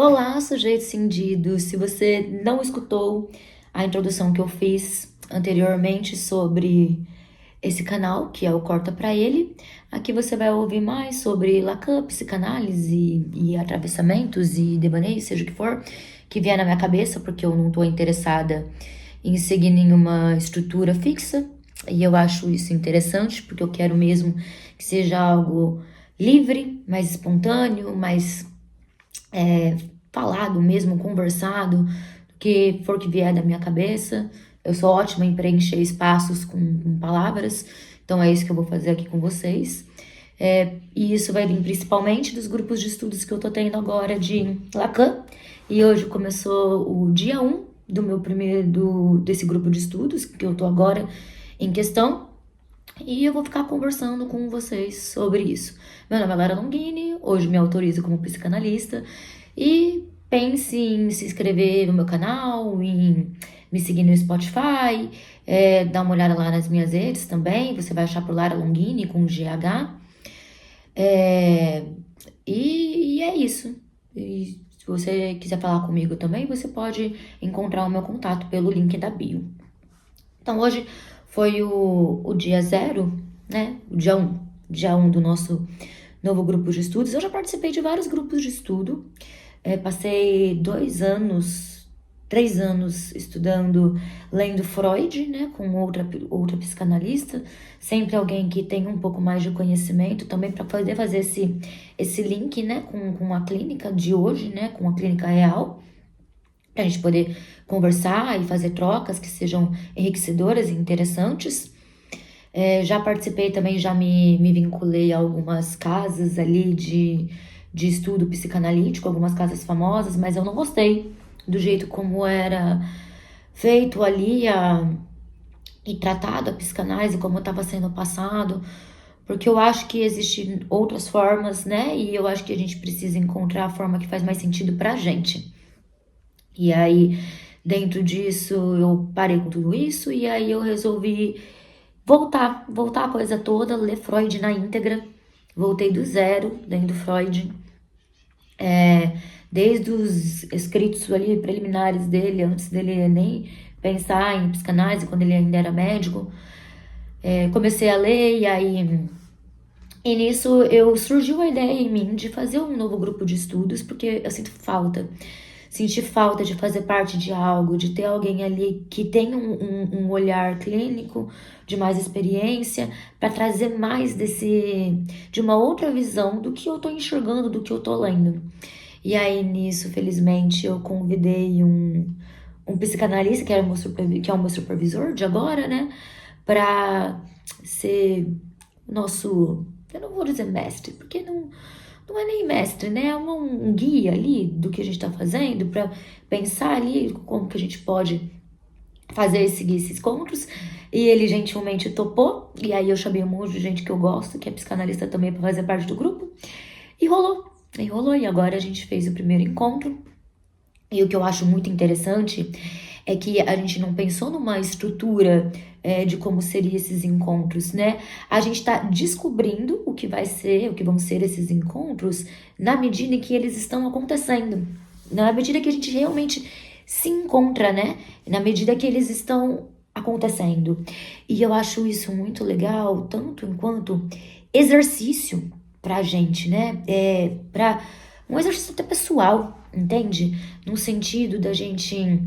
Olá, sujeito cindido! Se você não escutou a introdução que eu fiz anteriormente sobre esse canal, que é o Corta Pra Ele, aqui você vai ouvir mais sobre Lacan, psicanálise e atravessamentos e devaneios, seja o que for, que vier na minha cabeça, porque eu não tô interessada em seguir nenhuma estrutura fixa, e eu acho isso interessante, porque eu quero mesmo que seja algo livre, mais espontâneo, mais falado mesmo, conversado, do que for que vier da minha cabeça. Eu sou ótima em preencher espaços com palavras, então é isso que eu vou fazer aqui com vocês. E isso vai vir principalmente dos grupos de estudos que eu tô tendo agora de Lacan. E hoje começou o dia 1 do meu desse grupo de estudos, que eu tô agora em questão. E eu vou ficar conversando com vocês sobre isso. Meu nome é Lara Longini, hoje me autorizo como psicanalista. E pense em se inscrever no meu canal, em me seguir no Spotify, dar uma olhada lá nas minhas redes também. Você vai achar por Lara Longini com GH. E é isso. E se você quiser falar comigo também, você pode encontrar o meu contato pelo link da bio. Então hoje foi o dia 0, né? O dia 1 do nosso novo grupo de estudos. Eu já participei de vários grupos de estudo. Passei 2 anos, 3 anos estudando, lendo Freud, né? Com outra psicanalista. Sempre alguém que tem um pouco mais de conhecimento também para poder fazer esse link, né? Com a clínica de hoje, né? Com a clínica real. Pra gente poder conversar e fazer trocas que sejam enriquecedoras e interessantes. Já participei também, já me vinculei a algumas casas ali de estudo psicanalítico, algumas casas famosas, mas eu não gostei do jeito como era feito ali e tratado a psicanálise, como estava sendo passado, porque eu acho que existem outras formas, né? E eu acho que a gente precisa encontrar a forma que faz mais sentido pra gente. E aí, dentro disso, eu parei com tudo isso e aí eu resolvi voltar a coisa toda, ler Freud na íntegra. Voltei do zero, lendo Freud, desde os escritos ali preliminares dele, antes dele nem pensar em psicanálise, quando ele ainda era médico. Comecei a ler e nisso surgiu a ideia em mim de fazer um novo grupo de estudos, porque eu senti falta de fazer parte de algo, de ter alguém ali que tenha um olhar clínico, de mais experiência, para trazer mais de uma outra visão do que eu tô enxergando, do que eu tô lendo. E aí nisso, felizmente, eu convidei um psicanalista, que é o meu supervisor de agora, né, para ser nosso, eu não vou dizer mestre, porque não é nem mestre, né? É um guia ali do que a gente tá fazendo para pensar ali como que a gente pode seguir esses encontros. E ele gentilmente topou. E aí eu chamei um monte de gente que eu gosto, que é psicanalista também, para fazer parte do grupo. E rolou. E agora a gente fez o primeiro encontro. E o que eu acho muito interessante é que a gente não pensou numa estrutura de como seriam esses encontros, né? A gente está descobrindo o que vão ser esses encontros na medida em que eles estão acontecendo, na medida que a gente realmente se encontra, né? Na medida que eles estão acontecendo. E eu acho isso muito legal, tanto enquanto exercício pra gente, né? Para um exercício até pessoal, entende? No sentido da gente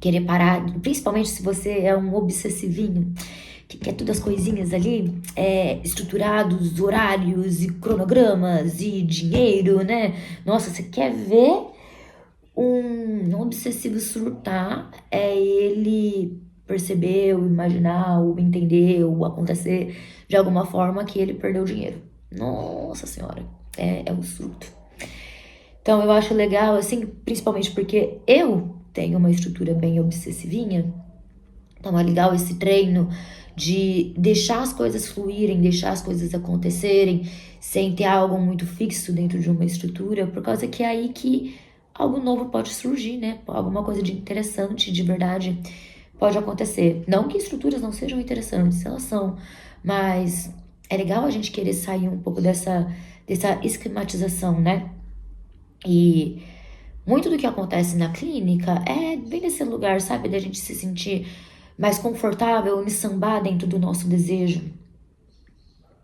querer parar, principalmente se você é um obsessivinho, que quer todas as coisinhas ali, estruturados, horários e cronogramas e dinheiro, né? Nossa, você quer ver um obsessivo surtar, é ele perceber, ou imaginar, ou entender, ou acontecer de alguma forma que ele perdeu dinheiro. Nossa senhora, é um surto. Então eu acho legal, assim, principalmente porque eu tenho uma estrutura bem obsessivinha. Então é legal esse treino de deixar as coisas fluírem, deixar as coisas acontecerem, sem ter algo muito fixo dentro de uma estrutura, por causa que é aí que algo novo pode surgir, né? Alguma coisa de interessante, de verdade, pode acontecer. Não que estruturas não sejam interessantes, elas são, mas é legal a gente querer sair um pouco dessa esquematização, né? E muito do que acontece na clínica é bem nesse lugar, sabe? Da gente se sentir mais confortável e sambar dentro do nosso desejo.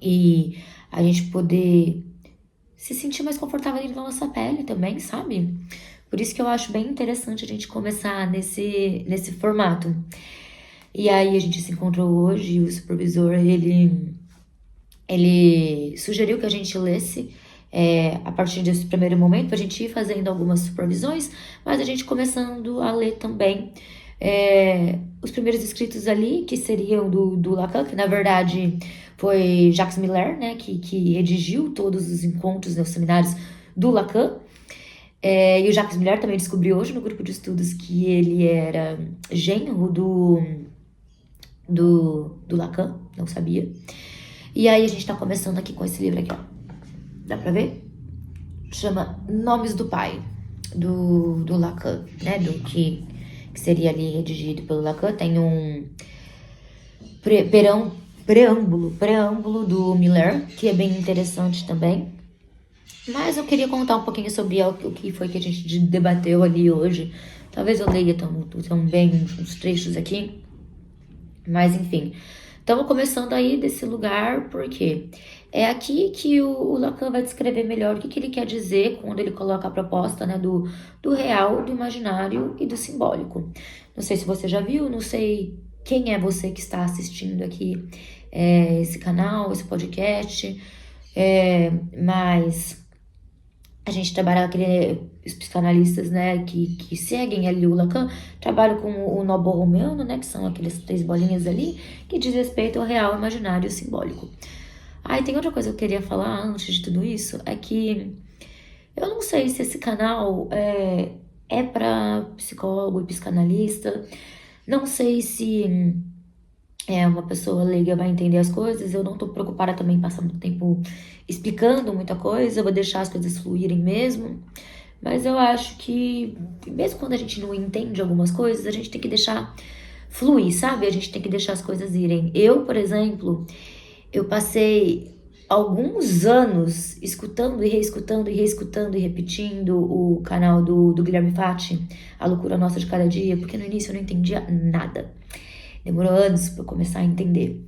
E a gente poder se sentir mais confortável dentro da nossa pele também, sabe? Por isso que eu acho bem interessante a gente começar nesse formato. E aí a gente se encontrou hoje e o supervisor, ele sugeriu que a gente lesse a partir desse primeiro momento, pra gente ir fazendo algumas supervisões, mas a gente começando a ler também os primeiros escritos ali, que seriam do Lacan, que na verdade foi Jacques Miller, né, que redigiu todos os encontros, né, os seminários do Lacan. E o Jacques Miller também descobriu hoje no grupo de estudos que ele era genro do Lacan, não sabia. E aí a gente tá começando aqui com esse livro aqui, ó. Dá pra ver? Chama Nomes do Pai, do Lacan, né? Do que seria ali redigido pelo Lacan. Tem um preâmbulo do Miller, que é bem interessante também. Mas eu queria contar um pouquinho sobre o que foi que a gente debateu ali hoje. Talvez eu leia também uns trechos aqui. Mas enfim, estamos começando aí desse lugar, porque é aqui que o Lacan vai descrever melhor o que ele quer dizer quando ele coloca a proposta, né, do real, do imaginário e do simbólico. Não sei se você já viu, não sei quem é você que está assistindo aqui esse canal, esse podcast, mas a gente trabalha os psicanalistas, né, que seguem ali o Lacan, trabalham com o nobo romeano, né, que são aqueles 3 bolinhas ali, que diz respeito ao real, imaginário e simbólico. E tem outra coisa que eu queria falar antes de tudo isso, é que eu não sei se esse canal é para psicólogo e psicanalista, não sei se uma pessoa leiga vai entender as coisas. Eu não tô preocupada também em passar muito tempo explicando muita coisa, eu vou deixar as coisas fluírem mesmo. Mas eu acho que, mesmo quando a gente não entende algumas coisas, a gente tem que deixar fluir, sabe? A gente tem que deixar as coisas irem. Eu, por exemplo, eu passei alguns anos escutando e reescutando e repetindo o canal do Guilherme Fati, A Loucura Nossa de Cada Dia, porque no início eu não entendia nada. Demorou anos para eu começar a entender.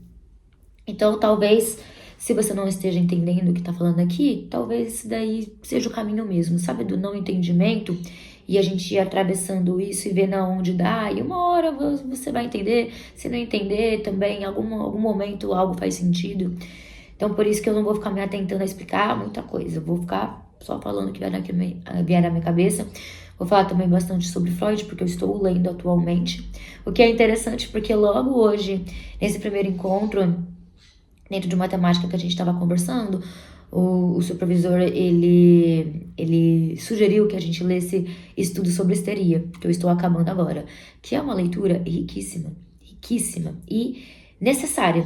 Então, talvez, se você não esteja entendendo o que tá falando aqui, talvez isso daí seja o caminho mesmo, sabe? Do não entendimento, e a gente ir atravessando isso e vendo aonde dá, e uma hora você vai entender. Se não entender também, em algum momento algo faz sentido. Então, por isso que eu não vou ficar me atentando a explicar muita coisa. Eu vou ficar só falando o que vier na minha cabeça. Vou falar também bastante sobre Freud, porque eu estou lendo atualmente. O que é interessante, porque logo hoje, nesse primeiro encontro, dentro de uma temática que a gente estava conversando, o supervisor, ele sugeriu que a gente lesse Estudo sobre Histeria, que eu estou acabando agora, que é uma leitura riquíssima e necessária.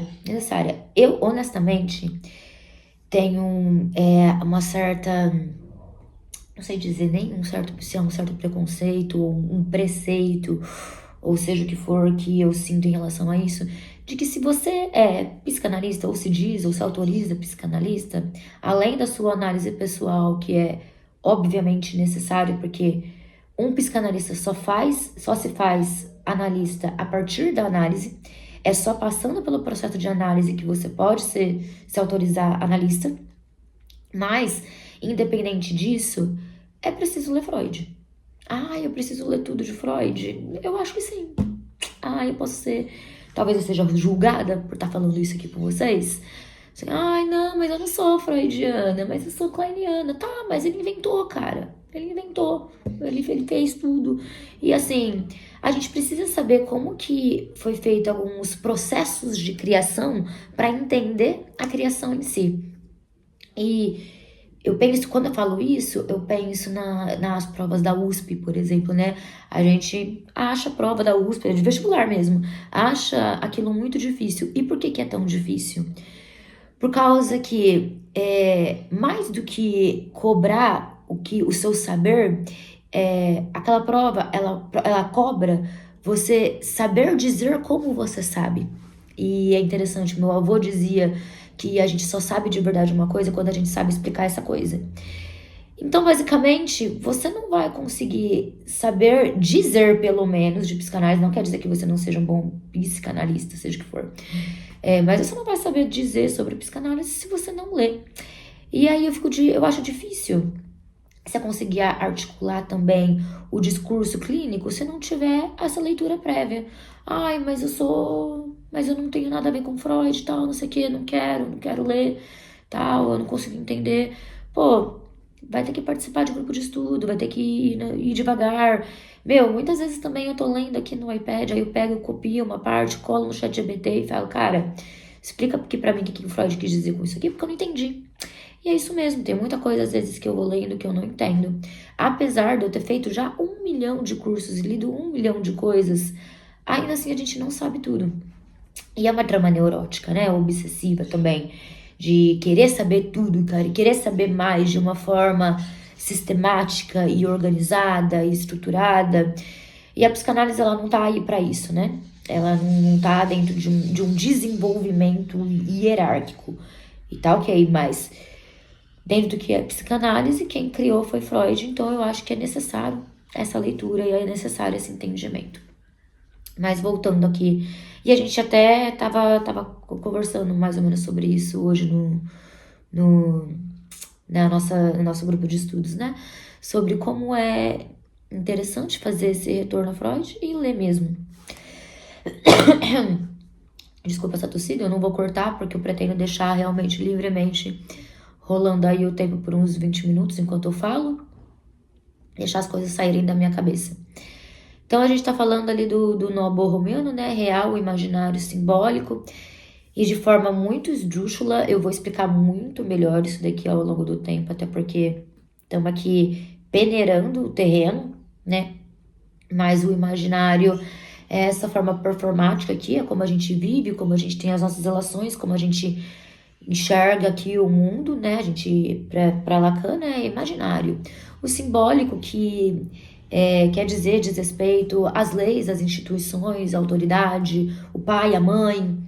Eu, honestamente, tenho uma certa, não sei dizer nem se é um certo preconceito ou um preceito, ou seja o que for que eu sinto em relação a isso, de que se você é psicanalista, ou se diz, ou se autoriza psicanalista, além da sua análise pessoal, que é obviamente necessário, porque um psicanalista só se faz analista a partir da análise, é só passando pelo processo de análise que você pode se autorizar analista, mas, independente disso, é preciso ler Freud. Eu preciso ler tudo de Freud? Eu acho que sim. Eu posso ser... Talvez eu seja julgada por estar falando isso aqui com vocês. Assim, não, mas eu não sou freudiana, mas eu sou kleiniana. Tá, mas ele inventou, cara. Ele inventou. Ele fez tudo. E assim, a gente precisa saber como que foi feito alguns processos de criação para entender a criação em si. E eu penso, quando eu falo isso, eu penso nas provas da USP, por exemplo, né? A gente acha a prova da USP, de vestibular mesmo, acha aquilo muito difícil. E por que é tão difícil? Por causa que, mais do que cobrar o seu saber, aquela prova, ela cobra você saber dizer como você sabe. E é interessante, meu avô dizia que a gente só sabe de verdade uma coisa quando a gente sabe explicar essa coisa. Então, basicamente, você não vai conseguir saber dizer, pelo menos, de psicanálise. Não quer dizer que você não seja um bom psicanalista, seja o que for. Mas você não vai saber dizer sobre psicanálise se você não lê. E aí eu acho difícil você conseguir articular também o discurso clínico se não tiver essa leitura prévia. Ai, mas eu não tenho nada a ver com Freud e tal, não sei o que, não quero ler, tal, eu não consigo entender. Pô, vai ter que participar de grupo de estudo, vai ter que ir devagar. Muitas vezes também eu tô lendo aqui no iPad, aí eu pego, copio uma parte, colo no ChatGPT e falo, cara, explica aqui pra mim o que o Freud quis dizer com isso aqui, porque eu não entendi. E é isso mesmo, tem muita coisa às vezes que eu vou lendo que eu não entendo. Apesar de eu ter feito já 1 milhão de cursos e lido 1 milhão de coisas, ainda assim a gente não sabe tudo. E é uma trama neurótica, né? Obsessiva também, de querer saber tudo, cara, e querer saber mais de uma forma sistemática e organizada e estruturada. E a psicanálise, ela não tá aí pra isso, né? Ela não tá dentro de um desenvolvimento hierárquico e tal, ok, mas dentro do que é psicanálise, quem criou foi Freud, então eu acho que é necessário essa leitura e é necessário esse entendimento. Mas voltando aqui, e a gente até tava conversando mais ou menos sobre isso hoje no nosso grupo de estudos, né? Sobre como é interessante fazer esse retorno a Freud e ler mesmo. Desculpa essa tossida, eu não vou cortar porque eu pretendo deixar realmente livremente rolando aí o tempo por uns 20 minutos enquanto eu falo, deixar as coisas saírem da minha cabeça. Então a gente tá falando ali do nó borromeano, né, real, imaginário, simbólico, e de forma muito esdrúxula. Eu vou explicar muito melhor isso daqui ao longo do tempo, até porque estamos aqui peneirando o terreno, né, mas o imaginário é essa forma performática aqui, é como a gente vive, como a gente tem as nossas relações, como a gente enxerga aqui o mundo, né? A gente, para Lacan, é imaginário. O simbólico, que quer dizer, diz respeito às leis, às instituições, à autoridade, o pai, a mãe,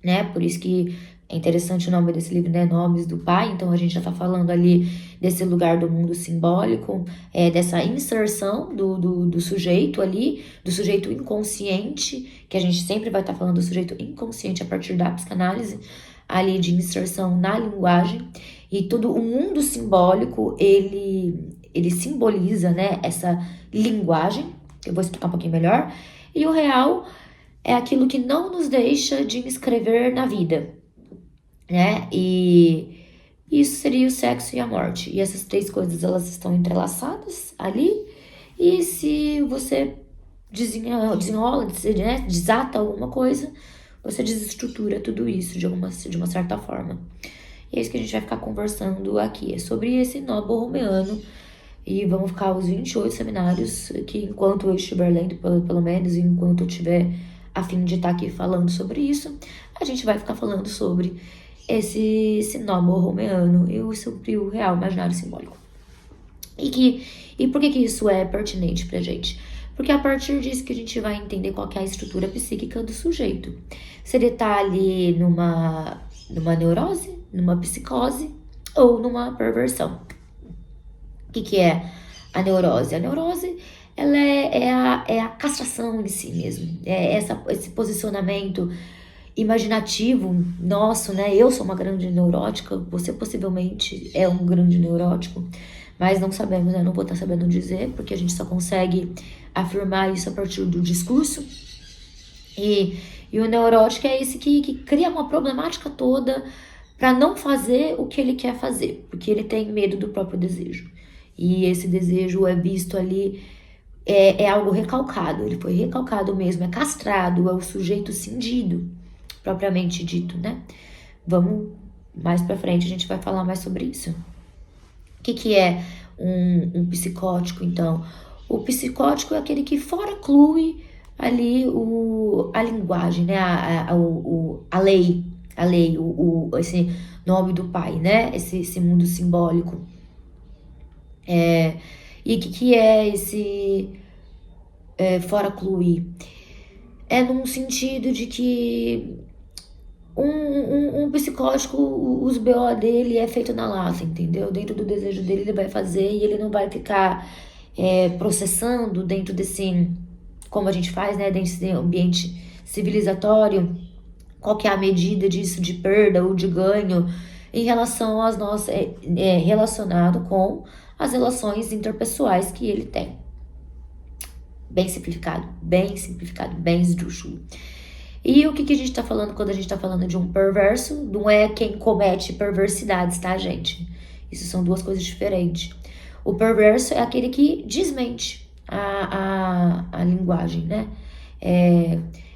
né? Por isso que é interessante o nome desse livro, né? Nomes do pai. Então a gente já tá falando ali desse lugar do mundo simbólico, dessa inserção do sujeito ali, do sujeito inconsciente, que a gente sempre vai estar falando do sujeito inconsciente a partir da psicanálise, ali de inserção na linguagem. E todo o mundo simbólico, ele simboliza, né, essa linguagem, que eu vou explicar um pouquinho melhor. E o real é aquilo que não nos deixa de inscrever na vida, né? E isso seria o sexo e a morte. E essas 3 coisas, elas estão entrelaçadas ali. E se você desenrola, né, desata alguma coisa, você desestrutura tudo isso de uma certa forma. E é isso que a gente vai ficar conversando aqui. É sobre esse nó borromeano. E vamos ficar os 28 seminários que enquanto eu estiver lendo, pelo menos, e enquanto eu tiver a fim de estar aqui falando sobre isso, a gente vai ficar falando sobre esse nó borromeano e sobre o real imaginário simbólico. E por que isso é pertinente pra gente? Porque a partir disso que a gente vai entender qual que é a estrutura psíquica do sujeito. Se ele tá ali numa neurose, numa psicose ou numa perversão. O que é a neurose? A neurose, ela é a castração em si mesmo. É esse posicionamento imaginativo nosso, né? Eu sou uma grande neurótica, você possivelmente é um grande neurótico, mas não sabemos, né? Não vou estar sabendo dizer, porque a gente só consegue afirmar isso a partir do discurso. E o neurótico é esse que cria uma problemática toda para não fazer o que ele quer fazer, porque ele tem medo do próprio desejo. E esse desejo é visto ali, é algo recalcado, ele foi recalcado mesmo, é castrado, é o sujeito cindido, propriamente dito, né? Vamos mais pra frente, a gente vai falar mais sobre isso. O que é um psicótico, então? O psicótico é aquele que foraclui ali a linguagem, né? A lei, esse nome do pai, né? Esse mundo simbólico. E o que é esse foracluir? É num sentido de que um psicótico, os BO dele é feito na lata, entendeu? Dentro do desejo dele ele vai fazer e ele não vai ficar processando dentro desse, como a gente faz, né? Dentro desse ambiente civilizatório, qual que é a medida disso de perda ou de ganho em relação às nossas, relacionado com as relações interpessoais que ele tem. Bem simplificado, bem esdrúxulo. E o que a gente tá falando quando a gente tá falando de um perverso? Não é quem comete perversidades, tá, gente? Isso são duas coisas diferentes. O perverso é aquele que desmente a linguagem, né?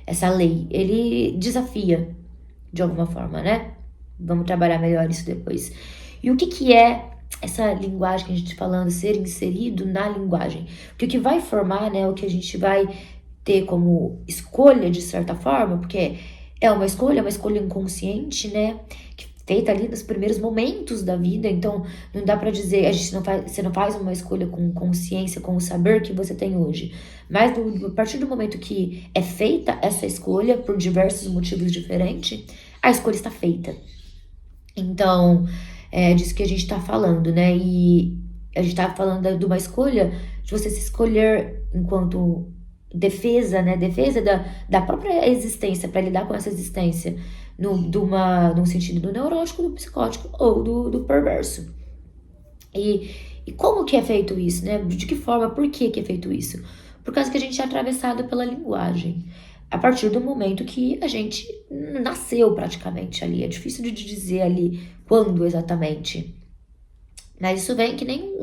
Essa lei. Ele desafia, de alguma forma, né? Vamos trabalhar melhor isso depois. E o que é essa linguagem que a gente tá falando, ser inserido na linguagem? Porque o que vai formar, né? O que a gente vai ter como escolha, de certa forma, porque é uma escolha inconsciente, né? Feita ali nos primeiros momentos da vida, então não dá pra dizer, você não faz uma escolha com consciência, com o saber que você tem hoje. Mas a partir do momento que é feita essa escolha, por diversos motivos diferentes, a escolha está feita. Então, é disso que a gente tá falando, né? E a gente tá falando de uma escolha, de você se escolher enquanto defesa, né? Defesa da própria existência, para lidar com essa existência, num sentido do neurótico, do psicótico ou do perverso. E como que é feito isso, né? De que forma, por que é feito isso? Por causa que a gente é atravessado pela linguagem. A partir do momento que a gente nasceu praticamente ali. É difícil de dizer ali quando exatamente. Mas isso vem que nem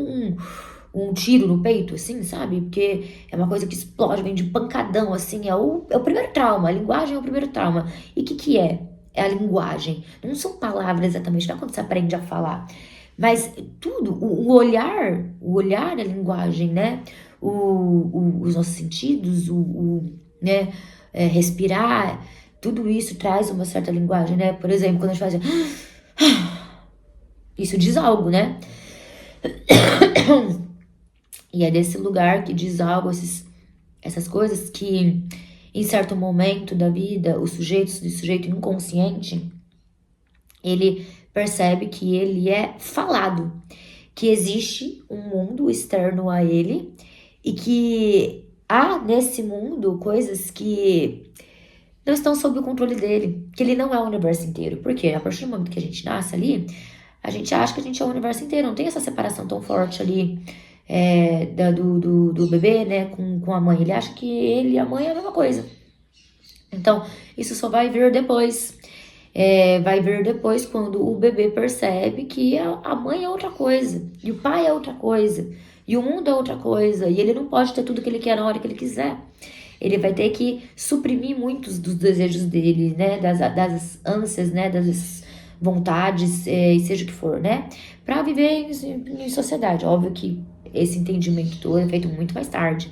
um tiro no peito, assim, sabe? Porque é uma coisa que explode, vem de pancadão, assim. É o primeiro trauma. A linguagem é o primeiro trauma. E o que é? É a linguagem. Não são palavras exatamente, não é quando você aprende a falar. Mas tudo, o olhar da linguagem, né? Os nossos sentidos, né? Respirar, tudo isso traz uma certa linguagem, né? Por exemplo, quando a gente faz isso diz algo, né? E é desse lugar que diz algo, essas coisas que em certo momento da vida, o sujeito inconsciente, ele percebe que ele é falado, que existe um mundo externo a ele e que há nesse mundo coisas que não estão sob o controle dele, que ele não é o universo inteiro. Por quê? A partir do momento que a gente nasce ali, a gente acha que a gente é o universo inteiro, não tem essa separação tão forte ali do bebê, né, com a mãe. Ele acha que ele e a mãe é a mesma coisa. Então, isso só vai vir depois. Vai vir depois quando o bebê percebe que a mãe é outra coisa, e o pai é outra coisa, e o mundo é outra coisa, e ele não pode ter tudo que ele quer na hora que ele quiser. Ele vai ter que suprimir muitos dos desejos dele, né, das ânsias, né, das vontades, e seja o que for, né, pra viver em sociedade. Óbvio que esse entendimento todo é feito muito mais tarde,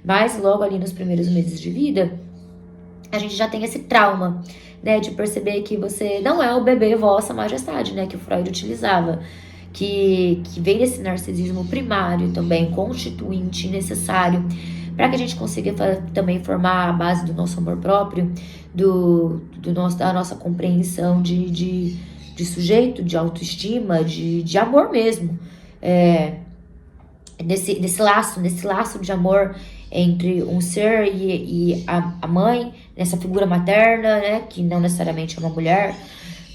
mas logo ali nos primeiros meses de vida, a gente já tem esse trauma, né, de perceber que você não é o bebê vossa majestade, né, que o Freud utilizava, que vem desse narcisismo primário também, constituinte, necessário, para que a gente consiga também formar a base do nosso amor próprio, da nossa compreensão de sujeito, de autoestima, de amor mesmo, nesse laço de amor entre um ser e a mãe, nessa figura materna, né, que não necessariamente é uma mulher,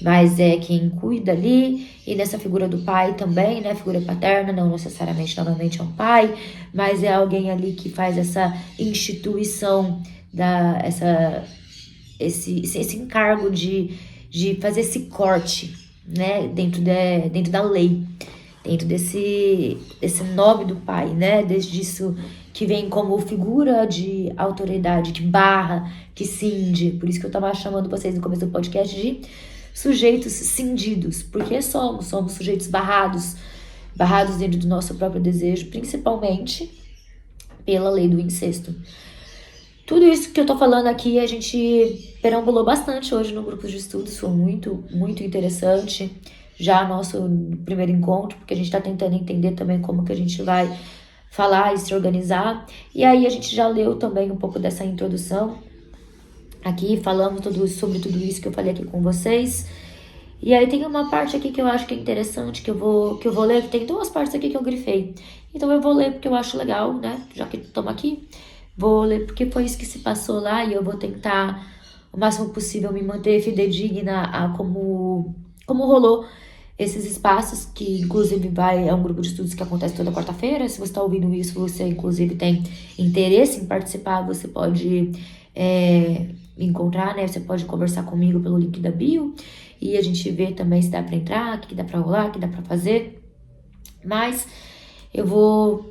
mas é quem cuida ali, e nessa figura do pai também, né, figura paterna, não necessariamente, normalmente é um pai, mas é alguém ali que faz essa instituição, esse encargo de fazer esse corte, né, dentro da lei, dentro desse nome do pai, né, desde isso que vem como figura de autoridade, que barra, que cinge. Por isso que eu tava chamando vocês no começo do podcast de sujeitos cindidos, porque somos sujeitos barrados dentro do nosso próprio desejo, principalmente pela lei do incesto. Tudo isso que eu tô falando aqui, a gente perambulou bastante hoje no grupo de estudos, foi muito, muito interessante. Já nosso primeiro encontro, porque a gente tá tentando entender também como que a gente vai falar e se organizar. E aí a gente já leu também um pouco dessa introdução. aqui, falamos sobre tudo isso que eu falei aqui com vocês. E aí tem uma parte aqui que eu acho que é interessante, que eu vou ler, que tem duas partes aqui que eu grifei. Então eu vou ler porque eu acho legal, né? Já que estamos aqui, vou ler porque foi isso que se passou lá e eu vou tentar o máximo possível me manter fidedigna a como rolou esses espaços, que inclusive é um grupo de estudos que acontece toda quarta-feira. Se você está ouvindo isso, você inclusive tem interesse em participar, você pode me encontrar, né? Você pode conversar comigo pelo link da bio e a gente vê também se dá para entrar, o que dá para rolar, o que dá para fazer. Mas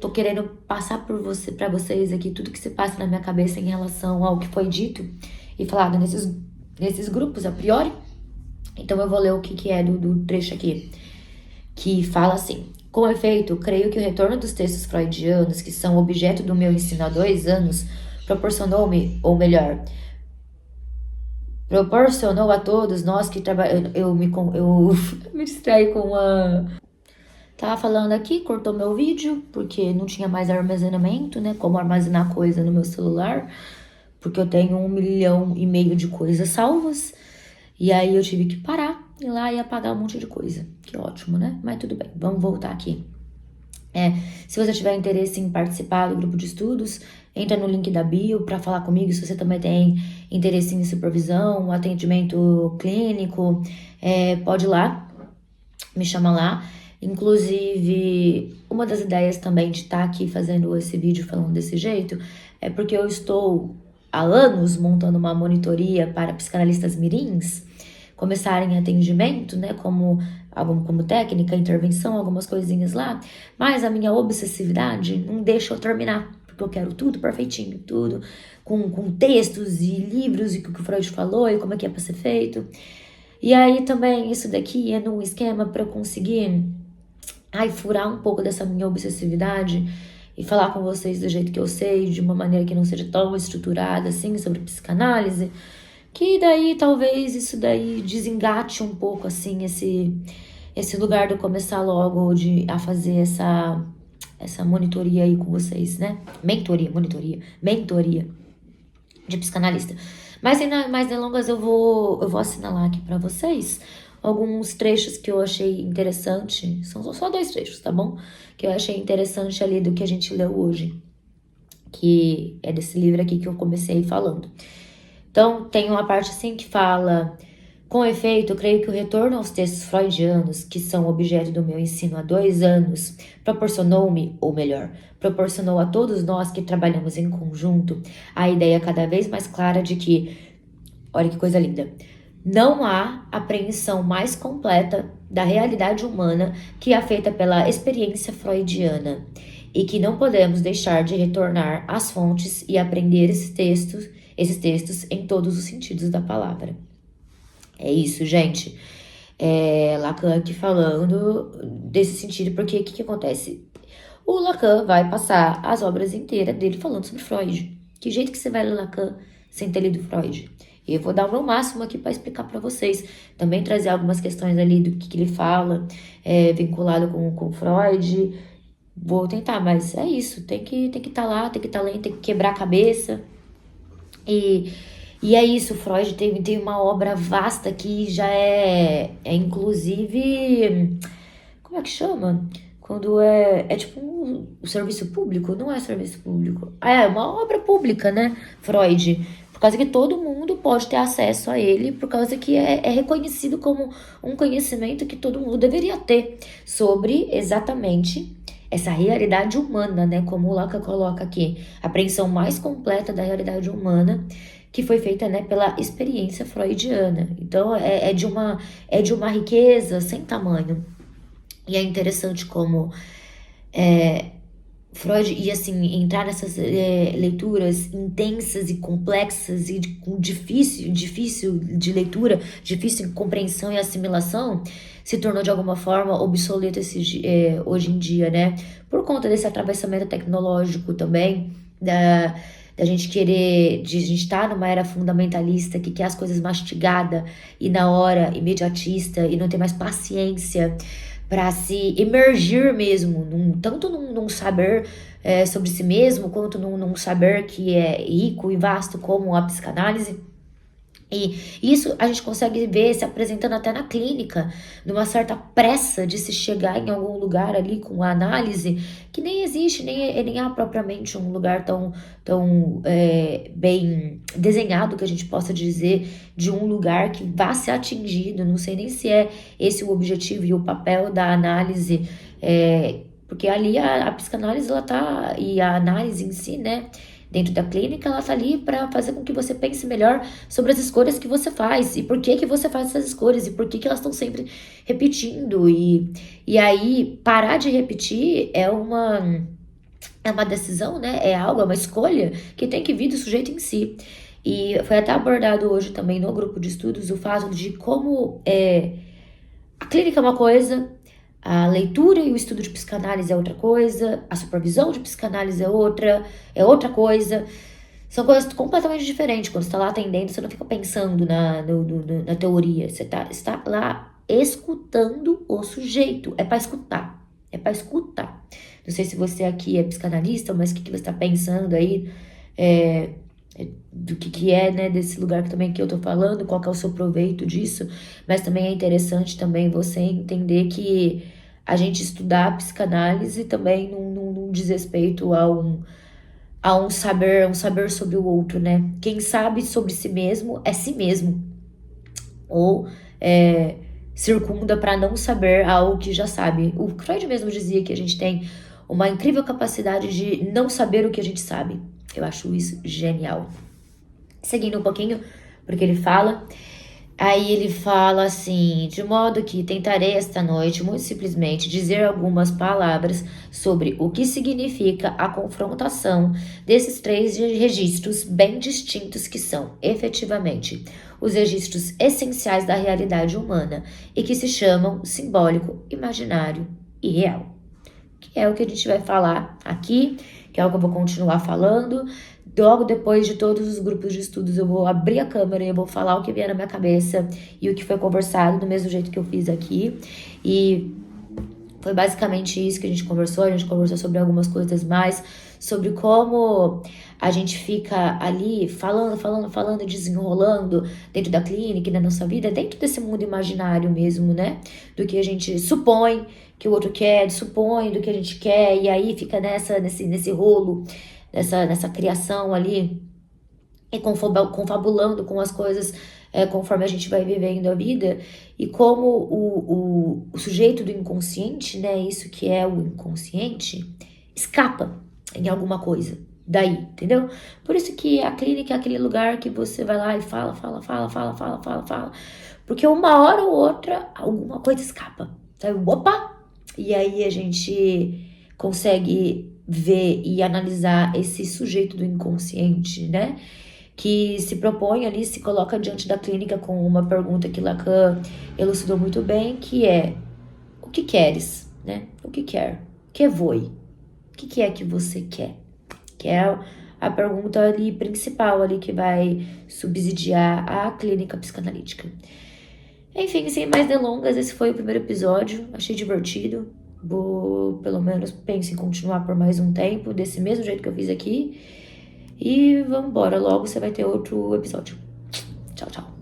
tô querendo passar para vocês aqui tudo que se passa na minha cabeça em relação ao que foi dito e falado nesses grupos a priori. Então eu vou ler o que é do trecho aqui, que fala assim: com efeito, creio que o retorno dos textos freudianos, que são objeto do meu ensino há 2 anos, proporcionou-me, ou melhor, proporcionou a todos nós que trabalhamos. Eu me distraí com a. Tava falando aqui, cortou meu vídeo, porque não tinha mais armazenamento, né? Como armazenar coisa no meu celular, porque eu tenho 1,5 milhão de coisas salvas. E aí eu tive que parar, ir lá e apagar um monte de coisa. Que ótimo, né? Mas tudo bem, vamos voltar aqui. Se você tiver interesse em participar do grupo de estudos, entra no link da bio para falar comigo. Se você também tem interesse em supervisão, atendimento clínico, pode ir lá, me chama lá. Inclusive, uma das ideias também de estar aqui fazendo esse vídeo falando desse jeito é porque eu estou há anos montando uma monitoria para psicanalistas mirins começarem atendimento, né, como técnica, intervenção, algumas coisinhas lá, mas a minha obsessividade não deixa eu terminar, porque eu quero tudo perfeitinho, tudo com textos e livros e o que o Freud falou e como é que é para ser feito. E aí também isso daqui é num esquema para eu conseguir furar um pouco dessa minha obsessividade e falar com vocês do jeito que eu sei, de uma maneira que não seja tão estruturada assim, sobre psicanálise, que daí talvez isso daí desengate um pouco assim esse lugar de eu começar logo a fazer essa monitoria aí com vocês, né? Mentoria de psicanalista. Mas sem mais delongas, eu vou assinalar aqui para vocês alguns trechos que eu achei interessante. São só 2 trechos, tá bom? Que eu achei interessante ali do que a gente leu hoje, que é desse livro aqui que eu comecei falando. Então, tem uma parte assim que fala: com efeito, creio que o retorno aos textos freudianos, que são objeto do meu ensino há 2 anos, proporcionou-me, ou melhor, proporcionou a todos nós que trabalhamos em conjunto a ideia cada vez mais clara de que, olha que coisa linda, não há apreensão mais completa da realidade humana que a feita pela experiência freudiana, e que não podemos deixar de retornar às fontes e aprender esses textos em todos os sentidos da palavra. É isso, gente. Lacan aqui falando desse sentido, porque o que acontece? O Lacan vai passar as obras inteiras dele falando sobre Freud. Que jeito que você vai ler Lacan sem ter lido Freud? E eu vou dar o meu máximo aqui para explicar para vocês. Também trazer algumas questões ali do que ele fala, vinculado com Freud. Vou tentar, mas é isso. Tem que estar lá, tem que estar lendo, tem que quebrar a cabeça. E é isso, Freud tem uma obra vasta que já inclusive, como é que chama? Quando é tipo um serviço público, não é serviço público. É uma obra pública, né, Freud? Por causa que todo mundo pode ter acesso a ele, por causa que é reconhecido como um conhecimento que todo mundo deveria ter sobre exatamente essa realidade humana, né? Como o Lacan coloca aqui, a apreensão mais completa da realidade humana, que foi feita, né, pela experiência freudiana. Então é de uma riqueza sem tamanho. E é interessante como Freud ia assim entrar nessas leituras intensas e complexas e difícil de leitura, difícil de compreensão e assimilação, se tornou de alguma forma obsoleto hoje em dia, né? Por conta desse atravessamento tecnológico também, da gente querer, de a gente estar numa era fundamentalista que quer as coisas mastigadas e na hora, imediatista, e não ter mais paciência para se emergir mesmo, tanto num saber sobre si mesmo, quanto num saber que é rico e vasto como a psicanálise. E isso a gente consegue ver se apresentando até na clínica, numa certa pressa de se chegar em algum lugar ali com a análise, que nem existe, nem há propriamente um lugar tão bem desenhado que a gente possa dizer de um lugar que vá ser atingido. Não sei nem se é esse o objetivo e o papel da análise, porque ali a psicanálise ela tá, e a análise em si, né? Dentro da clínica, ela tá ali para fazer com que você pense melhor sobre as escolhas que você faz e por que você faz essas escolhas e por que elas estão sempre repetindo. E aí, parar de repetir é uma decisão, né? É algo, é uma escolha que tem que vir do sujeito em si. E foi até abordado hoje também no grupo de estudos o fato de como a clínica é uma coisa, a leitura e o estudo de psicanálise é outra coisa, a supervisão de psicanálise é outra coisa. São coisas completamente diferentes. Quando você está lá atendendo, você não fica pensando na teoria. Você está lá escutando o sujeito. É para escutar. É para escutar. Não sei se você aqui é psicanalista, mas o que você está pensando aí do que é, né, desse lugar que também que eu tô falando, qual que é o seu proveito disso, mas também é interessante também você entender que a gente estudar psicanálise também não diz respeito a um saber sobre o outro, né? Quem sabe sobre si mesmo é si mesmo, ou circunda para não saber algo que já sabe. O Freud mesmo dizia que a gente tem uma incrível capacidade de não saber o que a gente sabe. Eu acho isso genial. Seguindo um pouquinho, porque ele fala. Aí ele fala assim: de modo que tentarei esta noite, muito simplesmente, dizer algumas palavras sobre o que significa a confrontação desses três registros bem distintos que são, efetivamente, os registros essenciais da realidade humana e que se chamam simbólico, imaginário e real. Que é o que a gente vai falar aqui, que é o que eu vou continuar falando. Logo depois de todos os grupos de estudos, eu vou abrir a câmera e eu vou falar o que vier na minha cabeça e o que foi conversado, do mesmo jeito que eu fiz aqui. E foi basicamente isso que a gente conversou sobre algumas coisas mais, sobre como a gente fica ali falando, desenrolando dentro da clínica e da nossa vida, dentro desse mundo imaginário mesmo, né? Do que a gente supõe que o outro quer, supõe do que a gente quer, e aí fica nesse rolo, nessa criação ali, e confabulando com as coisas conforme a gente vai vivendo a vida, e como o sujeito do inconsciente, né, isso que é o inconsciente, escapa em alguma coisa daí, entendeu? Por isso que a clínica é aquele lugar que você vai lá e fala, porque uma hora ou outra alguma coisa escapa, sabe? Opa! E aí a gente consegue ver e analisar esse sujeito do inconsciente, né? Que se propõe ali, se coloca diante da clínica com uma pergunta que Lacan elucidou muito bem, que é: o que queres, né? O que quer? Que voi? O que é que você quer? Que é a pergunta ali principal ali que vai subsidiar a clínica psicanalítica. Enfim, sem mais delongas, esse foi o primeiro episódio. Achei divertido. Vou, pelo menos, penso em continuar por mais um tempo, desse mesmo jeito que eu fiz aqui. E vamos embora, logo você vai ter outro episódio. Tchau, tchau.